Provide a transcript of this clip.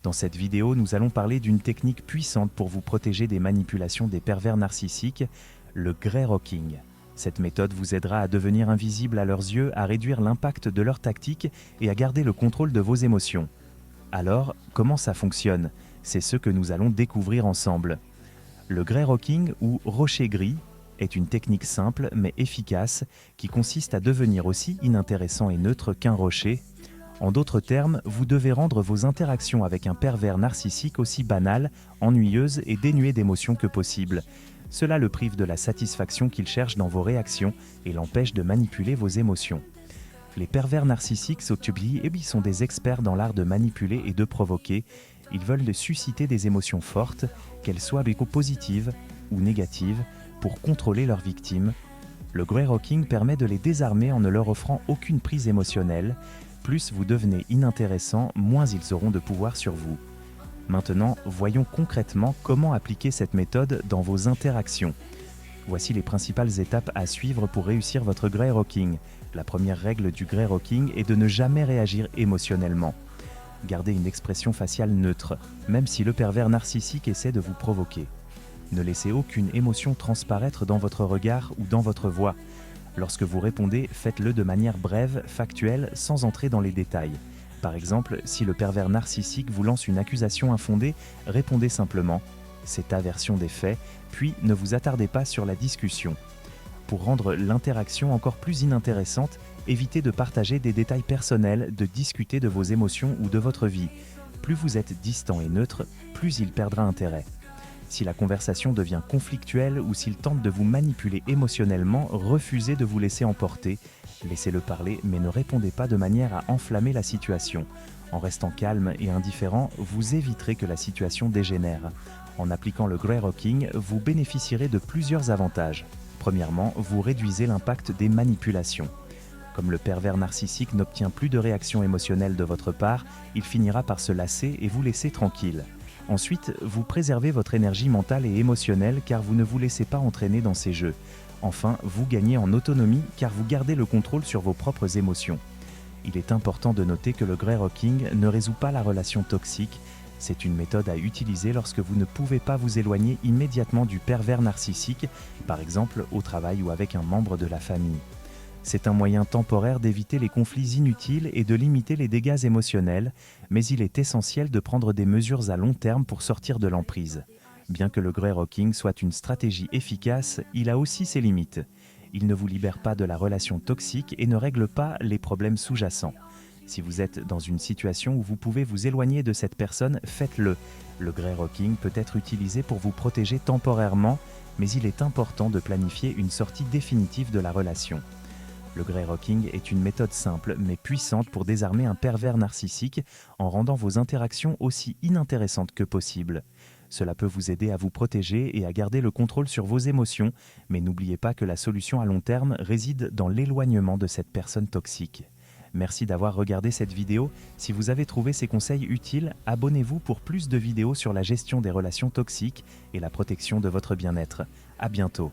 Dans cette vidéo, nous allons parler d'une technique puissante pour vous protéger des manipulations des pervers narcissiques, le grey rocking. Cette méthode vous aidera à devenir invisible à leurs yeux, à réduire l'impact de leurs tactiques et à garder le contrôle de vos émotions. Alors, comment ça fonctionne? C'est ce que nous allons découvrir ensemble. Le grey rocking ou rocher gris est une technique simple mais efficace qui consiste à devenir aussi inintéressant et neutre qu'un rocher. En d'autres termes, vous devez rendre vos interactions avec un pervers narcissique aussi banales, ennuyeuses et dénuées d'émotions que possible. Cela le prive de la satisfaction qu'il cherche dans vos réactions et l'empêche de manipuler vos émotions. Les pervers narcissiques sont des experts dans l'art de manipuler et de provoquer. Ils veulent susciter des émotions fortes, qu'elles soient positives ou négatives, pour contrôler leurs victimes. Le grey rocking permet de les désarmer en ne leur offrant aucune prise émotionnelle. Plus vous devenez inintéressant, moins ils auront de pouvoir sur vous. Maintenant, voyons concrètement comment appliquer cette méthode dans vos interactions. Voici les principales étapes à suivre pour réussir votre grey rocking. La première règle du grey rocking est de ne jamais réagir émotionnellement. Gardez une expression faciale neutre, même si le pervers narcissique essaie de vous provoquer. Ne laissez aucune émotion transparaître dans votre regard ou dans votre voix. Lorsque vous répondez, faites-le de manière brève, factuelle, sans entrer dans les détails. Par exemple, si le pervers narcissique vous lance une accusation infondée, répondez simplement « c'est ta version des faits », puis ne vous attardez pas sur la discussion. Pour rendre l'interaction encore plus inintéressante, évitez de partager des détails personnels, de discuter de vos émotions ou de votre vie. Plus vous êtes distant et neutre, plus il perdra intérêt. Si la conversation devient conflictuelle ou s'il tente de vous manipuler émotionnellement, refusez de vous laisser emporter. Laissez-le parler, mais ne répondez pas de manière à enflammer la situation. En restant calme et indifférent, vous éviterez que la situation dégénère. En appliquant le grey rocking, vous bénéficierez de plusieurs avantages. Premièrement, vous réduisez l'impact des manipulations. Comme le pervers narcissique n'obtient plus de réaction émotionnelle de votre part, il finira par se lasser et vous laisser tranquille. Ensuite, vous préservez votre énergie mentale et émotionnelle car vous ne vous laissez pas entraîner dans ces jeux. Enfin, vous gagnez en autonomie car vous gardez le contrôle sur vos propres émotions. Il est important de noter que le grey rocking ne résout pas la relation toxique. C'est une méthode à utiliser lorsque vous ne pouvez pas vous éloigner immédiatement du pervers narcissique, par exemple au travail ou avec un membre de la famille. C'est un moyen temporaire d'éviter les conflits inutiles et de limiter les dégâts émotionnels, mais il est essentiel de prendre des mesures à long terme pour sortir de l'emprise. Bien que le grey rocking soit une stratégie efficace, il a aussi ses limites. Il ne vous libère pas de la relation toxique et ne règle pas les problèmes sous-jacents. Si vous êtes dans une situation où vous pouvez vous éloigner de cette personne, faites-le. Le grey rocking peut être utilisé pour vous protéger temporairement, mais il est important de planifier une sortie définitive de la relation. Le grey rocking est une méthode simple mais puissante pour désarmer un pervers narcissique en rendant vos interactions aussi inintéressantes que possible. Cela peut vous aider à vous protéger et à garder le contrôle sur vos émotions, mais n'oubliez pas que la solution à long terme réside dans l'éloignement de cette personne toxique. Merci d'avoir regardé cette vidéo. Si vous avez trouvé ces conseils utiles, abonnez-vous pour plus de vidéos sur la gestion des relations toxiques et la protection de votre bien-être. À bientôt.